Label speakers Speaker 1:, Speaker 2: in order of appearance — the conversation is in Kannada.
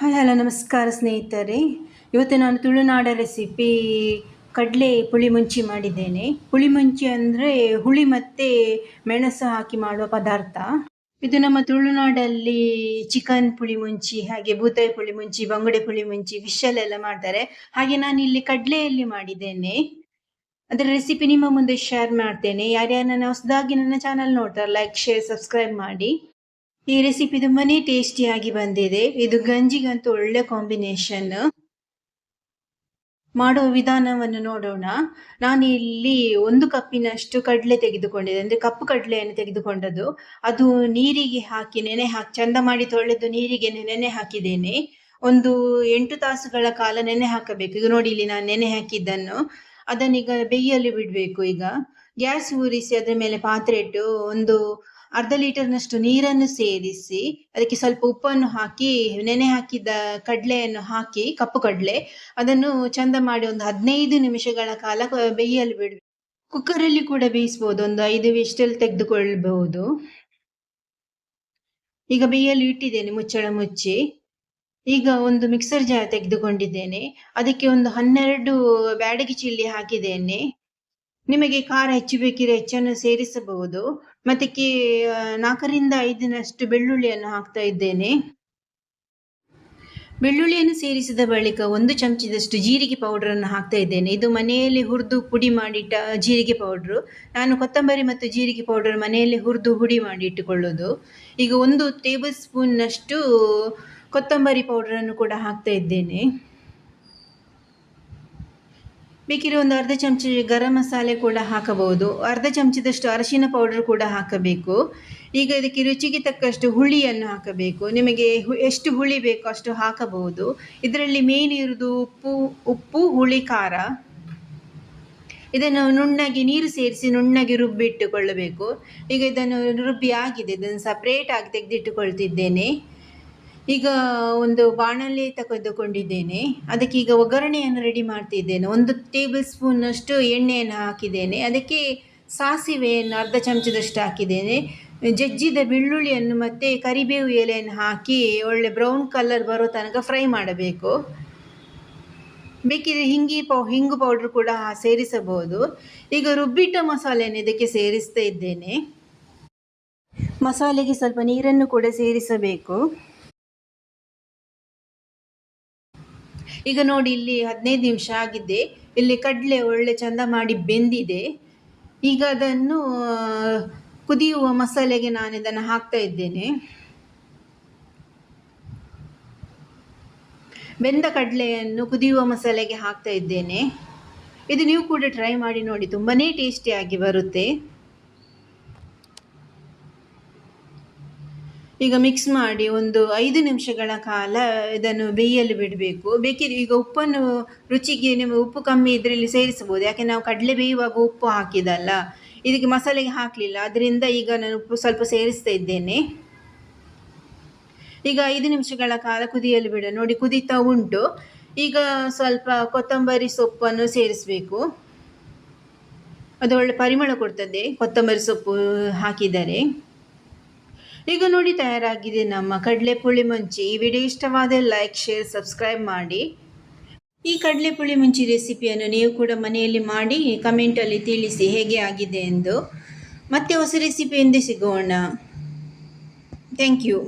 Speaker 1: ಹಾಯ್ ಹಲೋ ನಮಸ್ಕಾರ ಸ್ನೇಹಿತರೆ. ಇವತ್ತು ನಾನು ತುಳುನಾಡ ರೆಸಿಪಿ ಕಡಲೆ ಪುಳಿಮುಂಚಿ ಮಾಡಿದ್ದೇನೆ. ಪುಳಿಮುಂಚಿ ಅಂದರೆ ಹುಳಿ ಮತ್ತು ಮೆಣಸು ಹಾಕಿ ಮಾಡುವ ಪದಾರ್ಥ. ಇದು ನಮ್ಮ ತುಳುನಾಡಲ್ಲಿ ಚಿಕನ್ ಪುಳಿಮುಂಚಿ, ಹಾಗೆ ಬೂತಾಯಿ ಪುಳಿಮುಂಚಿ, ಬಂಗುಡೆ ಪುಳಿಮುಂಚಿ, ಫಿಶಲ್ಲೆಲ್ಲ ಮಾಡ್ತಾರೆ. ಹಾಗೆ ನಾನು ಇಲ್ಲಿ ಕಡಲೆಯಲ್ಲಿ ಮಾಡಿದ್ದೇನೆ. ಅದರ ರೆಸಿಪಿ ನಿಮ್ಮ ಮುಂದೆ ಶೇರ್ ಮಾಡ್ತೇನೆ. ಯಾರ್ಯಾರು ನನ್ನ ಹೊಸದಾಗಿ ನನ್ನ ಚಾನಲ್ ನೋಡ್ತಾರೆ, ಲೈಕ್, ಶೇರ್, ಸಬ್ಸ್ಕ್ರೈಬ್ ಮಾಡಿ. ಈ ರೆಸಿಪಿ ತುಂಬಾನೇ ಟೇಸ್ಟಿಯಾಗಿ ಬಂದಿದೆ. ಇದು ಗಂಜಿಗಂತೂ ಒಳ್ಳೆ ಕಾಂಬಿನೇಷನ್. ಮಾಡುವ ವಿಧಾನವನ್ನು ನೋಡೋಣ. ನಾನು ಇಲ್ಲಿ 1 ಕಪ್ಪಿನಷ್ಟು ಕಡಲೆ ತೆಗೆದುಕೊಂಡಿದ್ದೆ, ಅಂದರೆ ಕಪ್ಪು ಕಡಲೆಯನ್ನು ತೆಗೆದುಕೊಂಡದ್ದು. ಅದು ನೀರಿಗೆ ಹಾಕಿ ನೆನೆ ಹಾಕಿ ಚಂದ ಮಾಡಿ ತೊಳೆದು ನೀರಿಗೆ ನೆನೆ ಹಾಕಿದ್ದೇನೆ. ಒಂದು 8 ತಾಸುಗಳ ಕಾಲ ನೆನೆ ಹಾಕಬೇಕು. ಈಗ ನೋಡಿ, ಇಲ್ಲಿ ನಾನು ನೆನೆ ಹಾಕಿದ್ದನ್ನು ಅದನ್ನೀಗ ಬೇಯಲು ಬಿಡಬೇಕು. ಈಗ ಗ್ಯಾಸ್ ಊರಿಸಿ ಅದರ ಮೇಲೆ ಪಾತ್ರೆ ಇಟ್ಟು ಒಂದು ಅರ್ಧ ಲೀಟರ್ನಷ್ಟು ನೀರನ್ನು ಸೇರಿಸಿ ಅದಕ್ಕೆ ಸ್ವಲ್ಪ ಉಪ್ಪನ್ನು ಹಾಕಿ ನೆನೆ ಹಾಕಿದ್ದ ಕಡಲೆಯನ್ನು ಹಾಕಿ, ಕಪ್ಪು ಕಡಲೆ, ಅದನ್ನು ಚಂದ ಮಾಡಿ ಒಂದು 15 ನಿಮಿಷಗಳ ಕಾಲ ಬೇಯಲು ಬಿಡಬೇಕು. ಕುಕ್ಕರಲ್ಲಿ ಕೂಡ ಬೇಯಿಸ್ಬೋದು, ಒಂದು 5 ವಿಸಿಲ್ ತೆಗೆದುಕೊಳ್ಬಹುದು. ಈಗ ಬೇಯಲು ಇಟ್ಟಿದ್ದೇನೆ ಮುಚ್ಚಳ ಮುಚ್ಚಿ. ಈಗ ಒಂದು ಮಿಕ್ಸರ್ ಜಾರ್ ತೆಗೆದುಕೊಂಡಿದ್ದೇನೆ. ಅದಕ್ಕೆ ಒಂದು 12 ಬ್ಯಾಡಗಿ ಚಿಲ್ಲಿ ಹಾಕಿದ್ದೇನೆ. ನಿಮಗೆ ಖಾರ ಹೆಚ್ಚು ಬೇಕಿದ್ರೆ ಹೆಚ್ಚನ್ನು ಸೇರಿಸಬಹುದು. ಮತ್ತೆ 4ರಿಂದ 5ನಷ್ಟು ಬೆಳ್ಳುಳ್ಳಿಯನ್ನು ಹಾಕ್ತಾ ಇದ್ದೇನೆ. ಬೆಳ್ಳುಳ್ಳಿಯನ್ನು ಸೇರಿಸಿದ ಬಳಿಕ 1 ಚಮಚದಷ್ಟು ಜೀರಿಗೆ ಪೌಡರನ್ನು ಹಾಕ್ತಾ ಇದ್ದೇನೆ. ಇದು ಮನೆಯಲ್ಲಿ ಹುರಿದು ಪುಡಿ ಮಾಡಿಟ್ಟ ಜೀರಿಗೆ ಪೌಡ್ರು. ನಾನು ಕೊತ್ತಂಬರಿ ಮತ್ತು ಜೀರಿಗೆ ಪೌಡರ್ ಮನೆಯಲ್ಲಿ ಹುರಿದು ಹುಡಿ ಮಾಡಿ ಇಟ್ಟುಕೊಳ್ಳೋದು. ಈಗ 1 ಟೇಬಲ್ ಸ್ಪೂನ್ನಷ್ಟು ಕೊತ್ತಂಬರಿ ಪೌಡರನ್ನು ಕೂಡ ಹಾಕ್ತಾ ಇದ್ದೇನೆ. ಬೇಕಿರೋ ಒಂದು ಅರ್ಧ ಚಮಚ ಗರಂ ಮಸಾಲೆ ಕೂಡ ಹಾಕಬಹುದು. ಅರ್ಧ ಚಮಚದಷ್ಟು ಅರಿಶಿನ ಪೌಡರ್ ಕೂಡ ಹಾಕಬೇಕು. ಈಗ ಇದಕ್ಕೆ ರುಚಿಗೆ ತಕ್ಕಷ್ಟು ಹುಳಿಯನ್ನು ಹಾಕಬೇಕು. ನಿಮಗೆ ಎಷ್ಟು ಹುಳಿ ಬೇಕೋ ಅಷ್ಟು ಹಾಕಬಹುದು. ಇದರಲ್ಲಿ ಮೇನ್ ಇರುವುದು ಉಪ್ಪು, ಹುಳಿ, ಖಾರ. ಇದನ್ನು ನುಣ್ಣಗೆ ನೀರು ಸೇರಿಸಿ ನುಣ್ಣಗೆ ರುಬ್ಬಿಟ್ಟುಕೊಳ್ಳಬೇಕು. ಈಗ ಇದನ್ನು ರುಬ್ಬಿ ಆಗಿದೆ, ಇದನ್ನು ಸಪ್ರೇಟ್ ಆಗಿ ತೆಗೆದಿಟ್ಟುಕೊಳ್ತಿದ್ದೇನೆ. ಈಗ ಒಂದು ಬಾಣಲೆ ತೆಗೆದುಕೊಂಡಿದ್ದೇನೆ. ಅದಕ್ಕೆ ಈಗ ಒಗ್ಗರಣೆಯನ್ನು ರೆಡಿ ಮಾಡ್ತಿದ್ದೇನೆ. 1 ಟೇಬಲ್ ಸ್ಪೂನ್ನಷ್ಟು ಎಣ್ಣೆಯನ್ನು ಹಾಕಿದ್ದೇನೆ. ಅದಕ್ಕೆ ಸಾಸಿವೆಯನ್ನು ಅರ್ಧ ಚಮಚದಷ್ಟು ಹಾಕಿದ್ದೇನೆ. ಜಜ್ಜಿದ ಬೆಳ್ಳುಳ್ಳಿಯನ್ನು ಮತ್ತು ಕರಿಬೇವು ಎಲೆಯನ್ನು ಹಾಕಿ ಒಳ್ಳೆ ಬ್ರೌನ್ ಕಲರ್ ಬರೋ ತನಕ ಫ್ರೈ ಮಾಡಬೇಕು. ಬೇಕಿದ್ರೆ ಹಿಂಗು ಪೌಡ್ರ್ ಕೂಡ ಸೇರಿಸಬಹುದು. ಈಗ ರುಬ್ಬಿಟ್ಟ ಮಸಾಲೆಯನ್ನು ಇದಕ್ಕೆ ಸೇರಿಸ್ತಾ ಇದ್ದೇನೆ. ಮಸಾಲೆಗೆ ಸ್ವಲ್ಪ ನೀರನ್ನು ಕೂಡ ಸೇರಿಸಬೇಕು. ಈಗ ನೋಡಿ, ಇಲ್ಲಿ 15 ನಿಮಿಷ ಆಗಿದೆ. ಇಲ್ಲಿ ಕಡಲೆ ಒಳ್ಳೆ ಚಂದ ಮಾಡಿ ಬೆಂದಿದೆ. ಈಗ ಅದನ್ನು ಕುದಿಯುವ ಮಸಾಲೆಗೆ ನಾನು ಇದನ್ನು ಹಾಕ್ತಾ ಇದ್ದೇನೆ. ಬೆಂದ ಕಡಲೆಯನ್ನು ಕುದಿಯುವ ಮಸಾಲೆಗೆ ಹಾಕ್ತಾ ಇದ್ದೇನೆ. ಇದು ನೀವು ಕೂಡ ಟ್ರೈ ಮಾಡಿ ನೋಡಿ, ತುಂಬಾನೇ ಟೇಸ್ಟಿಯಾಗಿ ಬರುತ್ತೆ. ಈಗ ಮಿಕ್ಸ್ ಮಾಡಿ ಒಂದು 5 ನಿಮಿಷಗಳ ಕಾಲ ಇದನ್ನು ಬೇಯಲು ಬಿಡಬೇಕು. ಬೇಕಿದ್ರೆ ಈಗ ಉಪ್ಪನ್ನು ರುಚಿಗೆ ನಿಮಗೆ ಉಪ್ಪು ಕಮ್ಮಿ ಇದ್ದರೆ ಇಲ್ಲಿ ಸೇರಿಸಬಹುದು. ಯಾಕೆ ನಾವು ಕಡಲೆ ಬೇಯುವಾಗ ಉಪ್ಪು ಹಾಕಿದಲ್ಲ, ಇದಕ್ಕೆ ಮಸಾಲೆಗೆ ಹಾಕಲಿಲ್ಲ. ಅದರಿಂದ ಈಗ ನಾನು ಉಪ್ಪು ಸ್ವಲ್ಪ ಸೇರಿಸ್ತಾ ಇದ್ದೇನೆ. ಈಗ 5 ನಿಮಿಷಗಳ ಕಾಲ ಕುದಿಯಲು ಬಿಡ. ನೋಡಿ, ಕುದೀತಾ ಉಂಟು. ಈಗ ಸ್ವಲ್ಪ ಕೊತ್ತಂಬರಿ ಸೊಪ್ಪನ್ನು ಸೇರಿಸಬೇಕು. ಅದು ಒಳ್ಳೆ ಪರಿಮಳ ಕೊಡ್ತದೆ ಕೊತ್ತಂಬರಿ ಸೊಪ್ಪು ಹಾಕಿದರೆ. ಈಗ ನೋಡಿ, ತಯಾರಾಗಿದೆ ನಮ್ಮ ಕಡಲೆ ಪುಳಿಮುಂಚಿ. ಈ ವಿಡಿಯೋ ಇಷ್ಟವಾದರೆ ಲೈಕ್, ಶೇರ್, ಸಬ್ಸ್ಕ್ರೈಬ್ ಮಾಡಿ. ಈ ಕಡಲೆ ಪುಳಿಮುಂಚಿ ರೆಸಿಪಿಯನ್ನು ನೀವು ಕೂಡ ಮನೆಯಲ್ಲಿ ಮಾಡಿ ಕಮೆಂಟಲ್ಲಿ ತಿಳಿಸಿ ಹೇಗೆ ಆಗಿದೆ ಎಂದು. ಮತ್ತೆ ಹೊಸ ರೆಸಿಪಿಯಿಂದ ಸಿಗೋಣ. Thank you.